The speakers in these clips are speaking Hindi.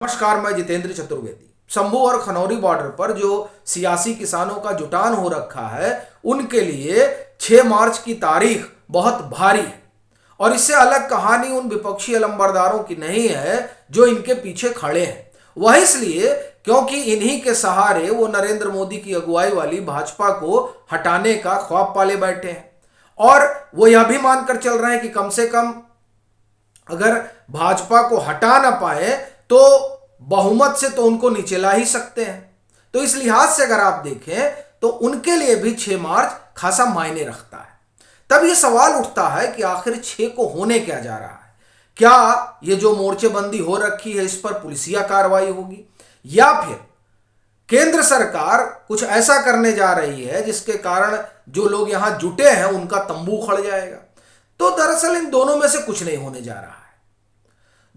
नमस्कार, मैं जितेंद्र चतुर्वेदी। शंभू और खनौरी बॉर्डर पर जो सियासी किसानों का जुटान हो रखा है, उनके लिए 6 मार्च की तारीख बहुत भारी है। और इससे अलग कहानी उन विपक्षी अलंबरदारों की नहीं है जो इनके पीछे खड़े हैं। वह इसलिए क्योंकि इन्हीं के सहारे वो नरेंद्र मोदी की अगुवाई वाली भाजपा को हटाने का ख्वाब पाले बैठे हैं। और वो यह भी मानकर चल रहे हैं कि कम से कम अगर भाजपा को हटा ना पाए तो बहुमत से तो उनको नीचे ला ही सकते हैं। तो इस लिहाज से अगर आप देखें तो उनके लिए भी 6 मार्च खासा मायने रखता है। तब यह सवाल उठता है कि आखिर 6 को होने क्या जा रहा है। क्या ये जो मोर्चेबंदी हो रखी है इस पर पुलिसिया कार्रवाई होगी, या फिर केंद्र सरकार कुछ ऐसा करने जा रही है जिसके कारण जो लोग यहां जुटे हैं उनका तंबू खड़ जाएगा। तो दरअसल इन दोनों में से कुछ नहीं होने जा रहा है।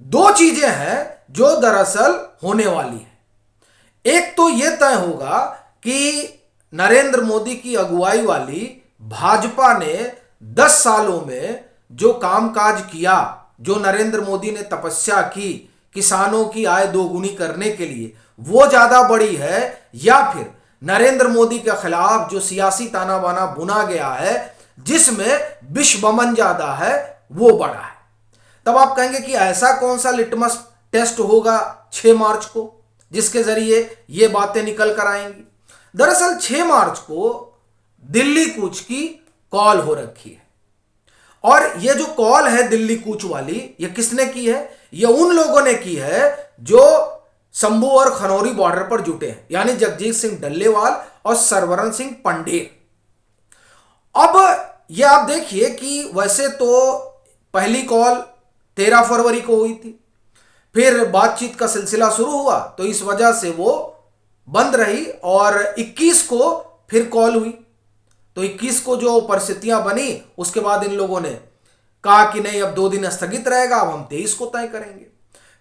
दो चीजें हैं जो दरअसल होने वाली है। एक तो यह तय होगा कि नरेंद्र मोदी की अगुवाई वाली भाजपा ने 10 सालों में जो कामकाज किया, जो नरेंद्र मोदी ने तपस्या की किसानों की आय दोगुनी करने के लिए, वो ज्यादा बड़ी है, या फिर नरेंद्र मोदी के खिलाफ जो सियासी ताना बाना बुना गया है जिसमें विषवमन ज्यादा है, वो बड़ा है। तब आप कहेंगे कि ऐसा कौन सा लिटमस टेस्ट होगा 6 मार्च को जिसके जरिए ये बातें निकल कर आएंगी। दरअसल 6 मार्च को दिल्ली कूच की कॉल हो रखी है। और ये जो कॉल है दिल्ली कूच वाली, ये किसने की है? ये उन लोगों ने की है जो शंभू और खनौरी बॉर्डर पर जुटे हैं, यानी जगजीत सिंह डल्लेवाल और सरवरण सिंह पंडेर। अब ये आप देखिए कि वैसे तो पहली कॉल 13 फरवरी को हुई थी, फिर बातचीत का सिलसिला शुरू हुआ तो इस वजह से वो बंद रही, और 21 को फिर कॉल हुई। तो 21 को जो परिस्थितियां बनी उसके बाद इन लोगों ने कहा कि नहीं, अब 2 दिन स्थगित रहेगा, अब हम 23 को तय करेंगे।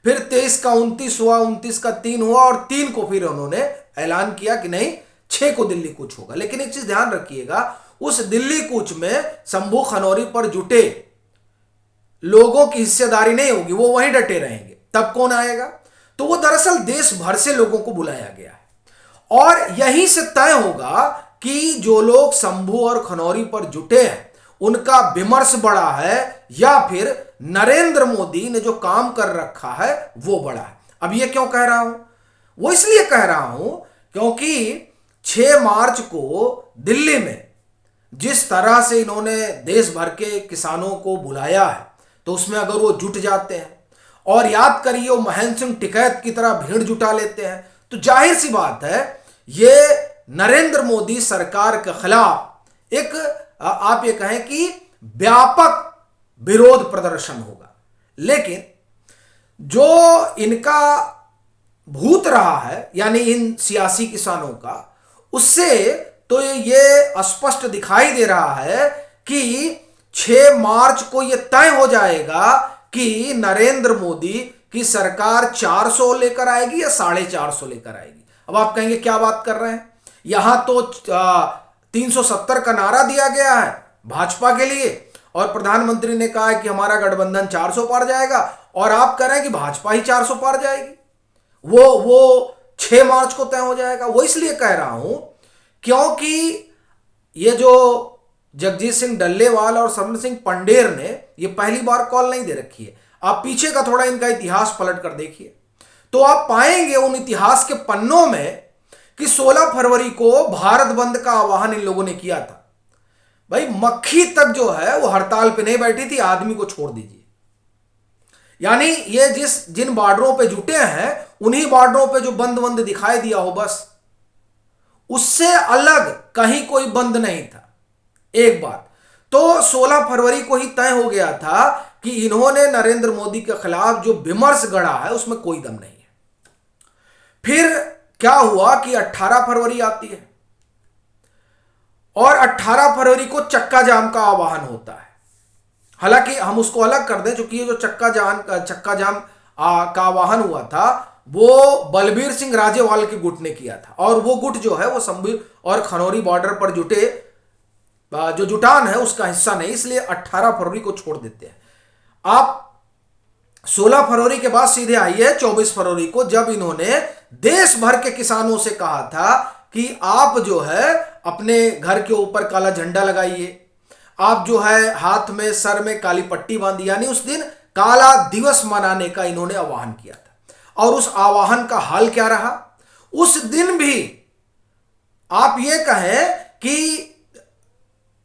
फिर 23 का 29 हुआ, 29 का 3 हुआ, और 3 को फिर उन्होंने ऐलान किया कि नहीं, 6 को दिल्ली कूच होगा। लेकिन एक चीज ध्यान रखिएगा, उस दिल्ली कूच में शंभू खनौरी पर जुटे लोगों की हिस्सेदारी नहीं होगी, वो वहीं डटे रहेंगे। तब कौन आएगा? तो वो दरअसल देश भर से लोगों को बुलाया गया है और यहीं से तय होगा कि जो लोग शंभू और खनौरी पर जुटे हैं उनका विमर्श बड़ा है या फिर नरेंद्र मोदी ने जो काम कर रखा है वो बड़ा है। अब ये क्यों कह रहा हूं? वो इसलिए कह रहा हूं क्योंकि 6 मार्च को दिल्ली में जिस तरह से इन्होंने देश भर के किसानों को बुलाया है, तो उसमें अगर वो जुट जाते हैं और याद करिए वो महेंद्र सिंह टिकैत की तरह भीड़ जुटा लेते हैं, तो जाहिर सी बात है ये नरेंद्र मोदी सरकार के खिलाफ एक आप ये कहें कि व्यापक विरोध प्रदर्शन होगा। लेकिन जो इनका भूत रहा है, यानी इन सियासी किसानों का, उससे तो ये स्पष्ट दिखाई दे रहा है कि 6 मार्च को यह तय हो जाएगा कि नरेंद्र मोदी की सरकार 400 लेकर आएगी या 450 लेकर आएगी। अब आप कहेंगे क्या बात कर रहे हैं, यहां तो 370 का नारा दिया गया है भाजपा के लिए और प्रधानमंत्री ने कहा है कि हमारा गठबंधन 400 पार जाएगा, और आप कह रहे हैं कि भाजपा ही 400 पार जाएगी, वो 6 मार्च को तय हो जाएगा। वो इसलिए कह रहा हूं क्योंकि ये जो जगजीत सिंह डल्लेवाल और सरवण सिंह पंडेर ने ये पहली बार कॉल नहीं दे रखी है। आप पीछे का थोड़ा इनका इतिहास पलट कर देखिए तो आप पाएंगे उन इतिहास के पन्नों में कि 16 फरवरी को भारत बंद का आह्वान इन लोगों ने किया था। भाई मक्खी तक जो है वो हड़ताल पे नहीं बैठी थी, आदमी को छोड़ दीजिए। यानी ये जिन बॉर्डरों पे जुटे हैं उन्हीं बॉर्डरों पे जो बंद दिखाई दिया हो, बस उससे अलग कहीं कोई बंद नहीं था। एक बात तो 16 फरवरी को ही तय हो गया था कि इन्होंने नरेंद्र मोदी के खिलाफ जो विमर्श गढ़ा है उसमें कोई दम नहीं है। फिर क्या हुआ कि 18 फरवरी आती है और 18 फरवरी को चक्का जाम का आह्वान होता है। हालांकि हम उसको अलग कर दें, क्योंकि ये जो चक्का जाम का आह्वान हुआ था वो बलबीर सिंह राजेवाल के गुट ने किया था, और वो गुट जो है वो शंभू और खनौरी बॉर्डर पर जुटे जो जुटान है उसका हिस्सा नहीं, इसलिए 18 फरवरी को छोड़ देते हैं। आप 16 फरवरी के बाद सीधे आई है 24 फरवरी को, जब इन्होंने देश भर के किसानों से कहा था कि आप जो है अपने घर के ऊपर काला झंडा लगाइए, आप जो है हाथ में सर में काली पट्टी बांधिए, यानी उस दिन काला दिवस मनाने का इन्होंने आह्वान किया था। और उस आह्वान का हाल क्या रहा? उस दिन भी आप ये कहें कि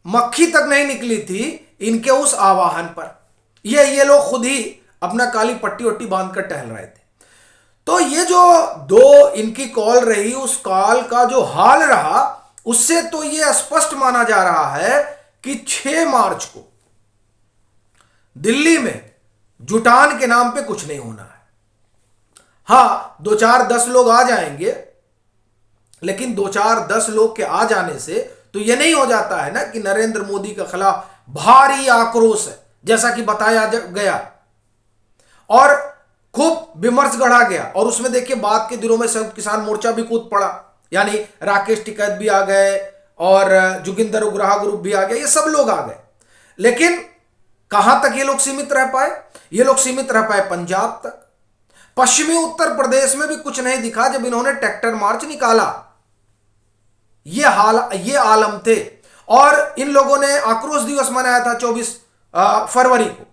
मक्खी तक नहीं निकली थी इनके उस आह्वान पर। ये लोग खुद ही अपना काली पट्टी वट्टी बांध कर टहल रहे थे। तो ये जो दो इनकी कॉल रही, उस कॉल का जो हाल रहा, उससे तो ये स्पष्ट माना जा रहा है कि 6 मार्च को दिल्ली में जुटान के नाम पे कुछ नहीं होना है। हां, 2-4-10 लोग आ जाएंगे, लेकिन 2-4-10 लोग के आ जाने से तो यह नहीं हो जाता है ना कि नरेंद्र मोदी के खिलाफ भारी आक्रोश है, जैसा कि बताया गया और खूब विमर्श गढ़ा गया। और उसमें देखिए बाद के दिनों में संयुक्त किसान मोर्चा भी कूद पड़ा, यानी राकेश टिकैत भी आ गए और जोगिंदर उग्राहा ग्रुप भी आ गया, ये सब लोग आ गए। लेकिन कहां तक ये लोग सीमित रह पाए? ये लोग सीमित रह पाए पंजाब तक। पश्चिमी उत्तर प्रदेश में भी कुछ नहीं दिखा जब इन्होंने ट्रैक्टर मार्च निकाला। ये आलम थे। और इन लोगों ने आक्रोश दिवस मनाया था 24 फरवरी को।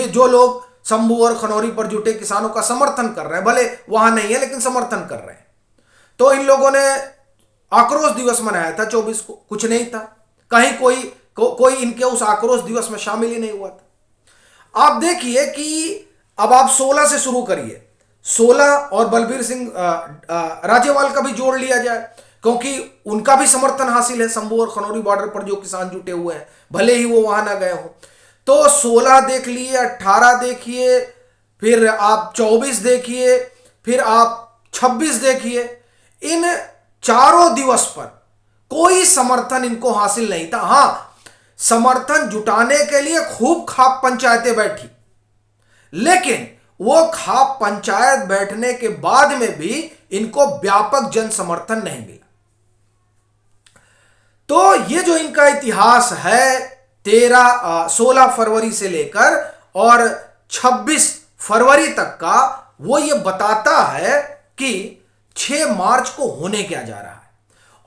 जो लोग शंभू और खनौरी पर जुटे किसानों का समर्थन कर रहे हैं, भले वहां नहीं है लेकिन समर्थन कर रहे हैं, तो इन लोगों ने आक्रोश दिवस मनाया था 24 को। कुछ नहीं था, कहीं कोई इनके उस आक्रोश दिवस में शामिल ही नहीं हुआ था। आप देखिए कि अब आप 16 से शुरू करिए, 16 और बलबीर सिंह राजेवाल का भी जोड़ लिया जाए, क्योंकि उनका भी समर्थन हासिल है शंभू और खनौरी बॉर्डर पर जो किसान जुटे हुए हैं, भले ही वो वहां ना गए हो। तो 16 देख लिए, 18 देखिए, फिर आप 24 देखिए, फिर आप 26 देखिए। इन चारों दिवस पर कोई समर्थन इनको हासिल नहीं था। हां, समर्थन जुटाने के लिए खूब खाप पंचायतें बैठी, लेकिन वो खाप पंचायत बैठने के बाद में भी इनको व्यापक जन समर्थन नहीं मिला। तो ये जो इनका इतिहास है 16 फरवरी से लेकर और 26 फरवरी तक का, वो ये बताता है कि 6 मार्च को होने क्या जा रहा है।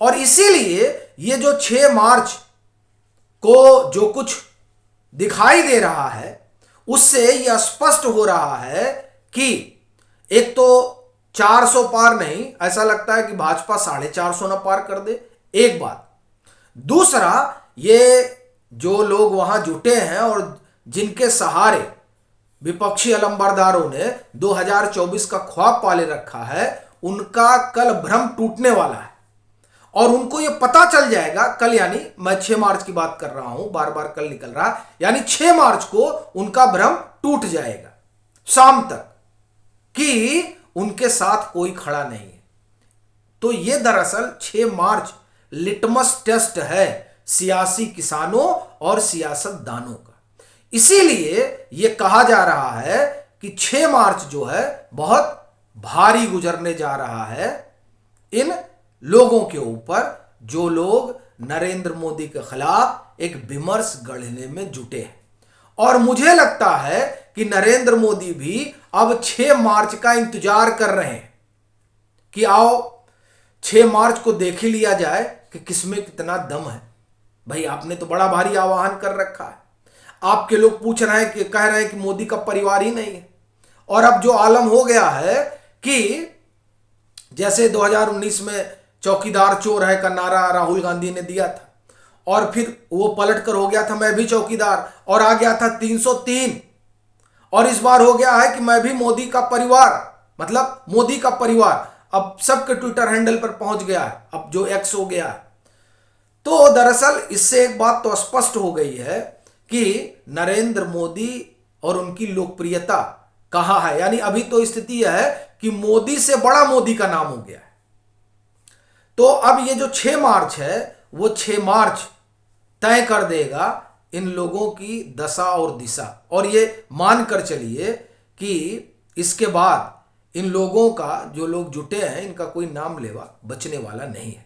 और इसीलिए ये जो 6 मार्च को जो कुछ दिखाई दे रहा है, उससे यह स्पष्ट हो रहा है कि एक तो 400 पार नहीं, ऐसा लगता है कि भाजपा 450 ना पार कर दे, एक बात। दूसरा, ये जो लोग वहां जुटे हैं और जिनके सहारे विपक्षी अलंबरदारों ने 2024 का ख्वाब पाले रखा है, उनका कल भ्रम टूटने वाला है। और उनको यह पता चल जाएगा कल, यानी मैं 6 मार्च की बात कर रहा हूं, बार बार कल निकल रहा, यानी 6 मार्च को उनका भ्रम टूट जाएगा शाम तक कि उनके साथ कोई खड़ा नहीं है। तो यह दरअसल 6 मार्च लिटमस टेस्ट है सियासी किसानों और सियासतदानों का। इसीलिए यह कहा जा रहा है कि 6 मार्च जो है बहुत भारी गुजरने जा रहा है इन लोगों के ऊपर, जो लोग नरेंद्र मोदी के खिलाफ एक विमर्श गढ़ने में जुटे हैं। और मुझे लगता है कि नरेंद्र मोदी भी अब 6 मार्च का इंतजार कर रहे हैं कि आओ 6 मार्च को देख ही लिया जाए कि किसमें कितना दम है। भाई, आपने तो बड़ा भारी आह्वान कर रखा है, आपके लोग पूछ रहे हैं कि कह रहे हैं कि मोदी का परिवार ही नहीं है। और अब जो आलम हो गया है कि जैसे 2019 में चौकीदार चोर है का नारा राहुल गांधी ने दिया था, और फिर वो पलट कर हो गया था मैं भी चौकीदार, और आ गया था 303, और इस बार हो गया है कि मैं भी मोदी का परिवार, मतलब मोदी का परिवार अब सबके ट्विटर हैंडल पर पहुंच गया है, अब जो एक्स हो गया है। तो दरअसल इससे एक बात तो स्पष्ट हो गई है कि नरेंद्र मोदी और उनकी लोकप्रियता कहां है। यानी अभी तो स्थिति यह है कि मोदी से बड़ा मोदी का नाम हो गया है। तो अब ये जो 6 मार्च है, वो 6 मार्च तय कर देगा इन लोगों की दशा और दिशा। और ये मानकर चलिए कि इसके बाद इन लोगों का, जो लोग जुटे हैं, इनका कोई नाम लेवा बचने वाला नहीं है।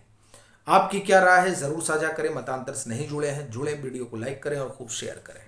आपकी क्या राय है जरूर साझा करें। मतांतर से नहीं जुड़े हैं, जुड़े, वीडियो को लाइक करें और खूब शेयर करें।